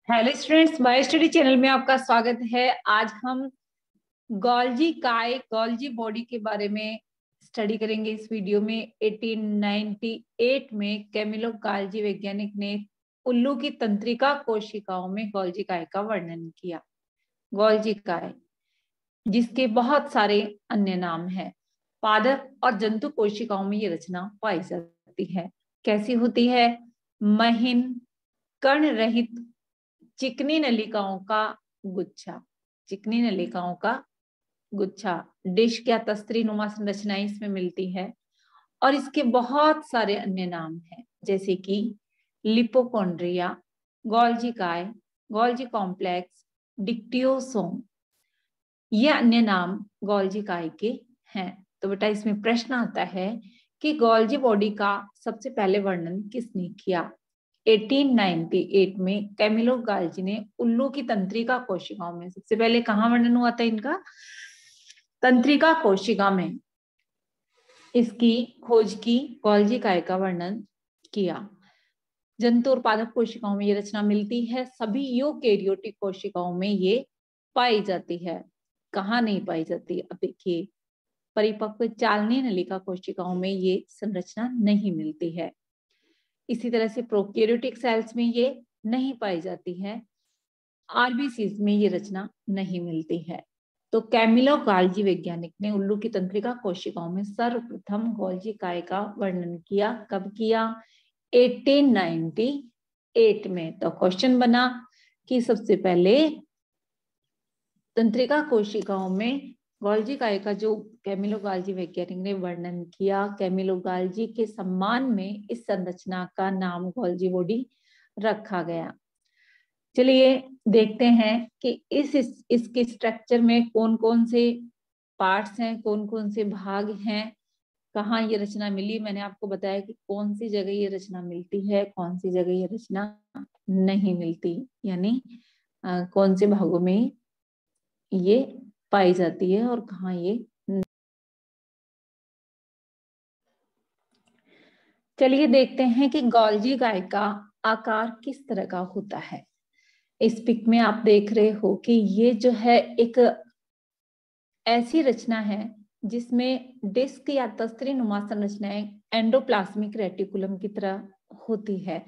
Hello students, my study channel में आपका स्वागत है। आज हम गोल्जी काय गोल्जी बॉडी के बारे में स्टडी करेंगे। इस वीडियो में 1898 में कैमिलो गोल्जी वैज्ञानिक ने उल्लू की तंत्रिका कोशिकाओं में गोल्जी काय का वर्णन किया। गोल्जी काय, जिसके बहुत सारे अन्य नाम हैं, पादप और जंतु कोशिकाओं में ये रचना पाई जाती है। कैसी होती है? महीन कण रहित चिकनी नलिकाओं का गुच्छा। चिकनी नलिकाओं का गुच्छा, डिश या तस्त्री नुमा संरचनाएं इसमें मिलती है। और इसके बहुत सारे अन्य नाम हैं, जैसे कि लिपोकॉन्ड्रिया, गोल्जी काय, गोल्जी कॉम्प्लेक्स, डिक्टियोसोम। ये अन्य नाम गोल्जी काय के हैं। तो बेटा इसमें प्रश्न आता है कि गोल्जी बॉडी का सबसे पहले वर्णन किसने किया? 1898 में कैमिलो गोल्जी ने उल्लू की तंत्रिका कोशिकाओं में, सबसे पहले कहाँ वर्णन हुआ था इनका? तंत्रिका कोशिका में इसकी खोज की, गोल्जी काय का वर्णन किया। जंतु और पादप कोशिकाओं में ये रचना मिलती है। सभी यूकेरियोटिक कोशिकाओं में ये पाई जाती है। कहाँ नहीं पाई जाती? अब देखिए, परिपक्व चालनी नलिका कोशिकाओं में ये संरचना नहीं मिलती है। इसी तरह से प्रोकैरियोटिक सेल्स में ये नहीं पाई जाती है। आरबीसीज में ये रचना नहीं मिलती है। तो कैमिलो गोल्जी वैज्ञानिक ने उल्लू की तंत्रिका कोशिकाओं में सर्वप्रथम गोल्जी काय का वर्णन किया। कब किया? 1898 में। तो क्वेश्चन बना कि सबसे पहले तंत्रिका कोशिकाओं में गोल्जी काय का जो कैमिलो गोल्जी वैज्ञानिक ने वर्णन किया, कैमिलो गोल्जी के सम्मान में इस संरचना का नाम गोल्जी बॉडी रखा गया। चलिए देखते हैं कि इसके स्ट्रक्चर में कौन कौन से पार्ट्स हैं, कौन कौन से भाग हैं, कहाँ ये रचना मिली। मैंने आपको बताया कि कौन सी जगह ये रचना मिलती है, कौन सी जगह ये रचना नहीं मिलती, यानी कौन से भागों में ये पाई जाती है और कहाँ ये। चलिए देखते हैं कि गोल्जी काय का आकार किस तरह का होता है। इस पिक में आप देख रहे हो कि ये जो है एक ऐसी रचना है जिसमें डिस्क या तस्त्री नुमा संरचनाएं एंडोप्लाज्मिक रेटिकुलम की तरह होती है।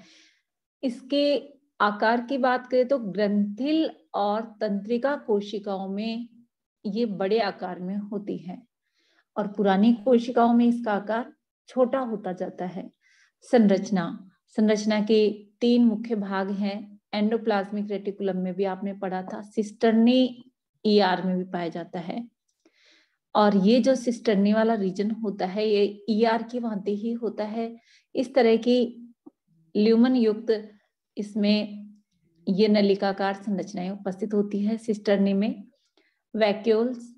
इसके आकार की बात करें तो ग्रंथिल और तंत्रिका कोशिकाओं में ये बड़े आकार में होती है और पुरानी कोशिकाओं में इसका आकार छोटा होता जाता है। संरचना के 3 मुख्य भाग हैं। एंडोप्लाज्मिक रेटिकुलम में भी आपने पढ़ा था, सिस्टर्नी ईआर में भी पाया जाता है। और ये जो सिस्टर्नी वाला रीजन होता है ये ईआर की भांति ही होता है। इस तरह की ल्यूमन युक्त इसमें ये नलिकाकार संरचनाएं उपस्थित होती है। सिस्टर्नी में वैक्यूल्स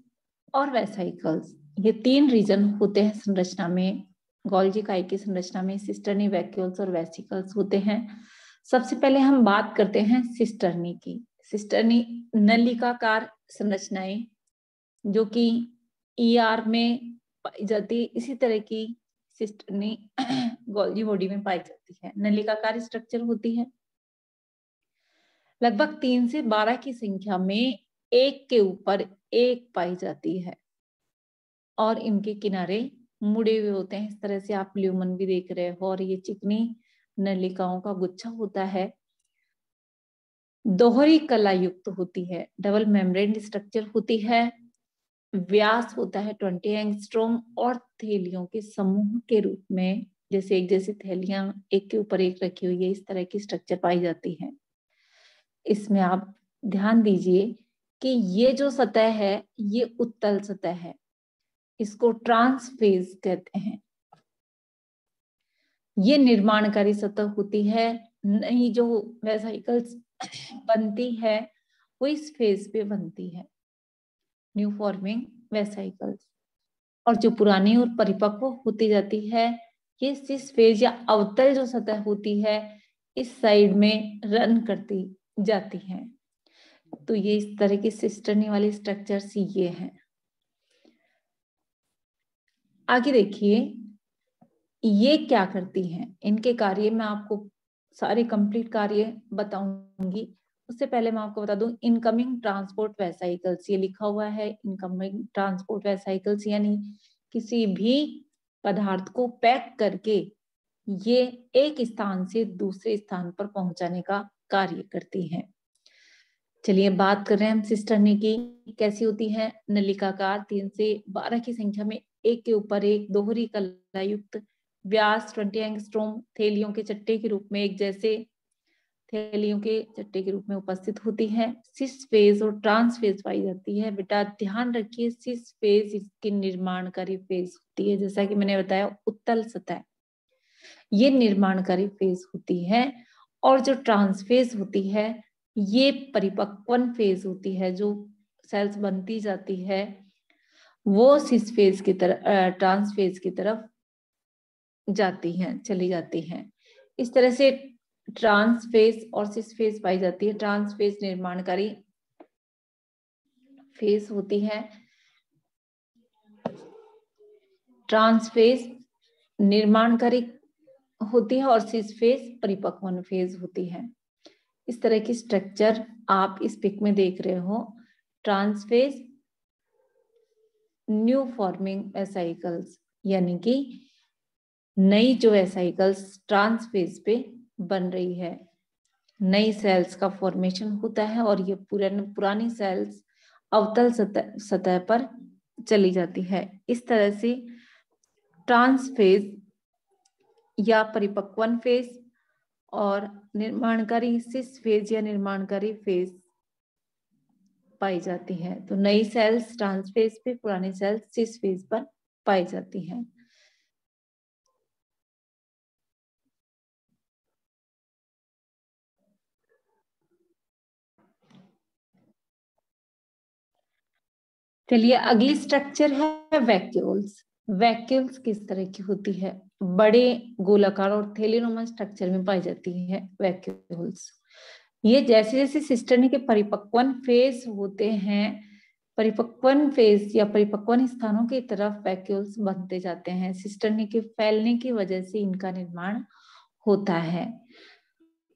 और वेसाइकल्स, ये 3 रीजन होते हैं संरचना में। गोल्जी काय की संरचना में सिस्टर्नी, वैक्यूल्स और वेसिकल्स होते हैं। सबसे पहले हम बात करते हैं सिस्टर्नी की। सिस्टर्नी नलिकाकार संरचनाएं जो कि ईआर में पाई जाती है, इसी तरह की सिस्टर्नी गोल्जी बॉडी में पाई जाती है। नलिकाकार स्ट्रक्चर होती है। लगभग 3 से 12 की संख्या में एक के ऊपर एक पाई जाती है और इनके किनारे मुड़े हुए होते हैं। इस तरह से आप ल्यूमन भी देख रहे हो और ये चिकनी नलिकाओं का गुच्छा होता है। दोहरी कला युक्त होती है, डबल मेम्ब्रेन स्ट्रक्चर होती है। व्यास होता है 20 एंगस्ट्रॉम और थैलियों के समूह के रूप में, जैसे एक जैसी थैलियां एक के ऊपर एक रखी हुई है, इस तरह की स्ट्रक्चर पाई जाती है। इसमें आप ध्यान दीजिए कि ये जो सतह है ये उत्तल सतह है, इसको ट्रांसफेज कहते हैं। ये निर्माणकारी सतह होती है। नई जो वेसाइकल्स बनती है वो इस फेज पे बनती है, न्यू फॉर्मिंग वेसाइकल्स। और जो पुरानी और परिपक्व होती जाती है ये सिस फेज या अवतल जो सतह होती है इस साइड में रन करती जाती है। तो ये इस तरह की सिस्टर्नी वाली स्ट्रक्चर्स ये हैं। आगे देखिए ये क्या करती हैं, इनके कार्य मैं आपको सारे कंप्लीट कार्य बताऊंगी। उससे पहले मैं आपको बता दूं, इनकमिंग ट्रांसपोर्ट वेसाइकल्स, ये लिखा हुआ है इनकमिंग ट्रांसपोर्ट वेसाइकल्स, यानी किसी भी पदार्थ को पैक करके ये एक स्थान से दूसरे स्थान पर पहुंचाने का कार्य करती हैं। चलिए बात कर रहे हैं हम सिस्टर्नी की, कैसी होती है। नलिकाकार 3 से 12 की संख्या में एक के ऊपर एक दोहरी कला युक्त व्यास 20 एंगस्ट्रोम थैलियों के चट्टे के रूप में एक जैसे थैलियों के चट्टे के रूप में उपस्थित होती है। सिस फेज और ट्रांस फेज पाई जाती है। बेटा ध्यान रखिए, सिस फेज इसकी निर्माणकारी फेज होती है, जैसा कि मैंने बताया उत्तल सतह ये निर्माणकारी फेज होती है। और जो ट्रांस फेज होती है ये परिपक्वन फेज होती है, जो सेल्स बनती जाती है वो सिस फेज की तरफ, ट्रांस फेज की तरफ जाती हैं, चली जाती हैं। इस तरह से ट्रांस फेज और सिस फेज पाई जाती है। ट्रांस फेज निर्माणकारी फेज होती है, ट्रांस फेज निर्माणकारी होती है और सिस फेज परिपक्वन फेज होती है। इस तरह की स्ट्रक्चर आप इस पिक में देख रहे हो। Trans face new forming vesicles, यानी कि नई जो वेसाइकल्स ट्रांस फेज पे बन रही है, नई सेल्स का फॉर्मेशन होता है और ये पुरानी सेल्स अवतल सतह पर चली जाती है। इस तरह से ट्रांस फेज या परिपक्वन फेज और निर्माणकारी सिस फेज या निर्माणकारी फेज पाई जाती है। तो नई सेल्स ट्रांस फेज पे, पुरानी सेल्स सिस फेज पर पाई जाती हैं। चलिए अगली स्ट्रक्चर है वैक्यूल्स। वैक्यूल्स किस तरह की होती है? बड़े गोलाकार और थैलीनुमा स्ट्रक्चर में पाई जाती है वैक्यूल्स। ये जैसे जैसे सिस्टर्नी के परिपक्वन फेज होते हैं, परिपक्वन फेज या परिपक्वन स्थानों की तरफ वैक्यूल्स बनते जाते हैं। सिस्टर्नी के फैलने की वजह से इनका निर्माण होता है।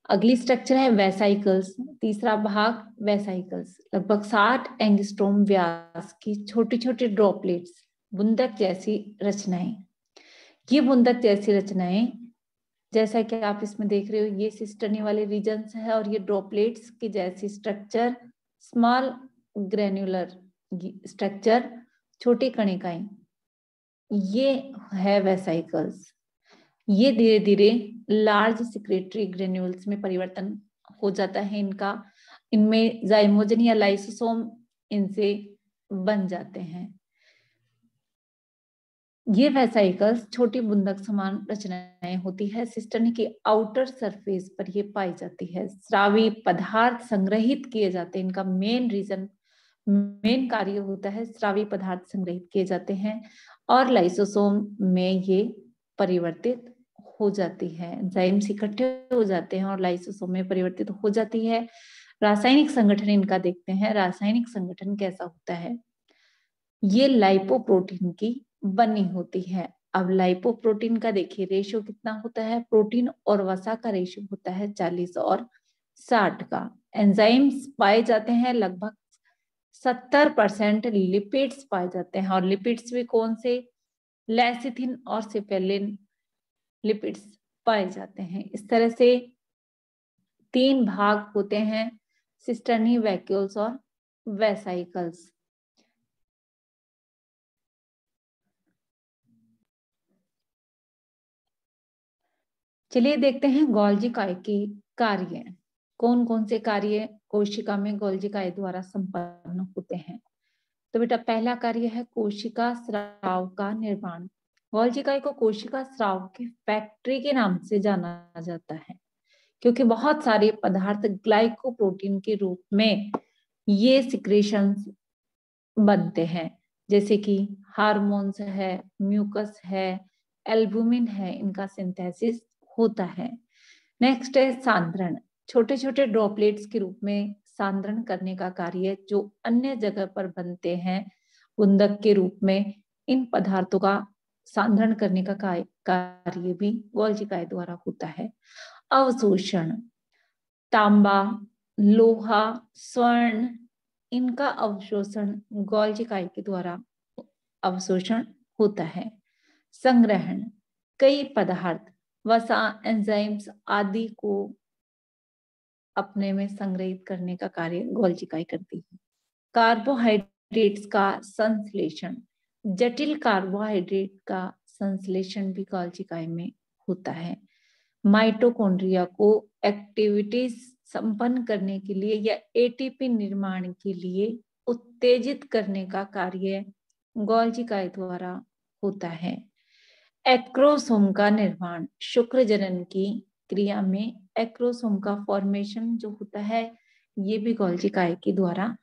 अगली स्ट्रक्चर है वेसाइकल्स। तीसरा भाग वेसाइकल्स, लगभग 60 एंगस्ट्रोम व्यास की छोटी छोटी ड्रॉपलेट्स, बूंदक जैसी रचनाएं। ये बूंदक जैसी रचनाएं, जैसा कि आप इसमें देख रहे हो, ये सिस्टर्नी वाले रीजन्स है और ये ड्रॉपलेट्स की जैसी स्ट्रक्चर, स्मॉल ग्रेन्युलर स्ट्रक्चर, छोटी कणिकाएं, ये है वेसाइकल्स। ये धीरे धीरे लार्ज सिक्रेटरी ग्रेन्यूल्स में परिवर्तन हो जाता है इनका। इनमें जाइमोजन या लाइसोसोम इनसे बन जाते हैं। ये वेसाइकल्स छोटी बूंदक समान रचनाएं होती है। सिस्टर्नी की आउटर सरफेस पर ये पाई जाती है। स्रावी पदार्थ संग्रहित किए जाते हैं। इनका मेन कार्य होता है स्रावी पदार्थ संग्रहित किए जाते हैं और लाइसोसोम में ये परिवर्तित हो जाती है। एंजाइम्स इकट्ठे हो जाते हैं और लाइसोसोम में परिवर्तित हो जाती है। रासायनिक संगठन इनका देखते हैं। रासायनिक संगठन कैसा होता है? ये लाइपोप्रोटीन की बनी होती है। अब लाइपोप्रोटीन का देखिए रेशियो कितना होता है? प्रोटीन और वसा का रेशियो होता है 40 और 60 का। एंजाइम्स पाए जाते हैं लगभग 70% लिपिड्स पाए जाते हैं और लिपिड्स भी कौन से? लेसिथिन और सिपेलिन लिपिड्स पाए जाते हैं। इस तरह से 3 भाग होते हैं सिस्टर्नी, वैक्यूल्स और वेसाइकल्स। चलिए देखते हैं गोल्जी काय के कार्य। कौन कौन से कार्य कोशिका में गोल्जी काय द्वारा संपन्न होते हैं? तो बेटा पहला कार्य है कोशिका स्राव का निर्माण। गोल्जी काय को कोशिका स्राव की फैक्ट्री के नाम से जाना जाता है, क्योंकि बहुत सारे पदार्थ ग्लाइकोप्रोटीन के रूप में ये सिक्रेशंस बनते हैं, जैसे कि हार्मोन्स है, म्यूकस है, एल्बुमिन है, इनका सिंथेसिस होता है। नेक्स्ट है सांद्रण। छोटे छोटे ड्रॉपलेट्स के रूप में सांद्रण करने का कार्य जो अन्य जगह पर बनते हैं बूंदक के रूप में, इन पदार्थों का सांद्रण करने का कार्य भी गोल्जी काय द्वारा होता है। अवशोषण, तांबा, लोहा, स्वर्ण, इनका अवशोषण गोल्जी काई के द्वारा अवशोषण होता है। संग्रहण, कई पदार्थ, वसा, एंजाइम्स आदि को अपने में संग्रहित करने का कार्य गोल्जी काई करती है। कार्बोहाइड्रेट्स का संश्लेषण, जटिल कार्बोहाइड्रेट का संश्लेषण भी गोल्जी काई में होता है। माइटोकॉन्ड्रिया को एक्टिविटीज संपन्न करने के लिए या एटीपी निर्माण के लिए उत्तेजित करने का कार्य गोल्जी काई द्वारा होता है। एक्रोसोम का निर्माण, शुक्र जनन की क्रिया में एक्रोसोम का फॉर्मेशन जो होता है ये भी गोल्जी काई के द्वारा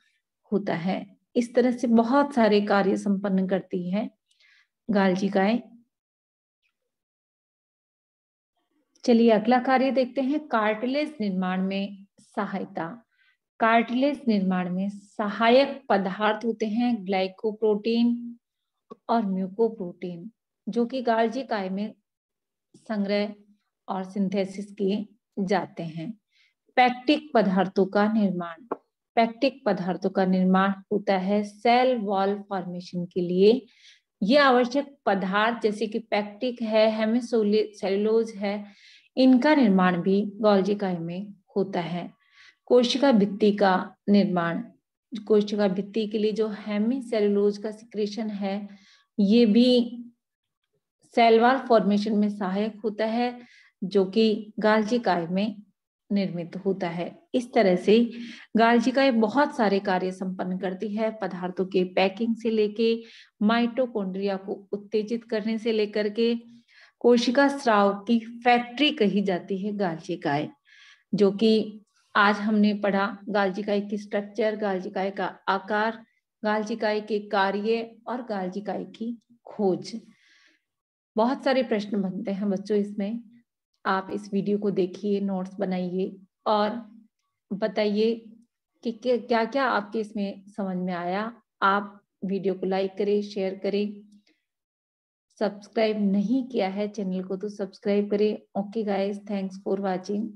होता है। इस तरह से बहुत सारे कार्य संपन्न करती है गोल्जी काई। चलिए अगला कार्य देखते हैं, कार्टिलेज निर्माण में सहायता। कार्टिलेज निर्माण में सहायक पदार्थ होते हैं ग्लाइकोप्रोटीन और म्यूकोप्रोटीन, जो कि गोल्जी काई में संग्रह और सिंथेसिस किए जाते हैं। पैक्टिक पदार्थों का निर्माण, पैक्टिक पदार्थों का निर्माण होता है सेल वॉल फॉर्मेशन के लिए। ये आवश्यक पदार्थ जैसे कि पैक्टिक है, हेमिसेलुलोज है, इनका निर्माण भी गोल्जी काई में होता है। कोशिका भित्ति का निर्माण, कोशिका भित्ति के लिए जो हेमिसेलुलोज का सिक्रेशन है ये भी सेल वॉल फॉर्मेशन में सहायक होता है, जो कि गोल्जी काई में निर्मित होता है। इस तरह से गोल्जी काई बहुत सारे कार्य संपन्न करती है, पदार्थों के पैकिंग से लेके माइटोकॉन्ड्रिया को उत्तेजित करने से लेकर के कोशिका स्राव की फैक्ट्री कही जाती है गोल्जी काई, जो कि आज हमने पढ़ा गोल्जी काई की स्ट्रक्चर, गोल्जी काई का आकार, गोल्जी काई के कार्य और गोल्जी काई की खोज। बहुत सारे प्रश्न बनते हैं बच्चों इसमें, आप इस वीडियो को देखिए, नोट्स बनाइए और बताइए कि क्या क्या आपके इसमें समझ में आया। आप वीडियो को लाइक करें, शेयर करें, सब्सक्राइब नहीं किया है चैनल को तो सब्सक्राइब करें। Okay guys, thanks for watching.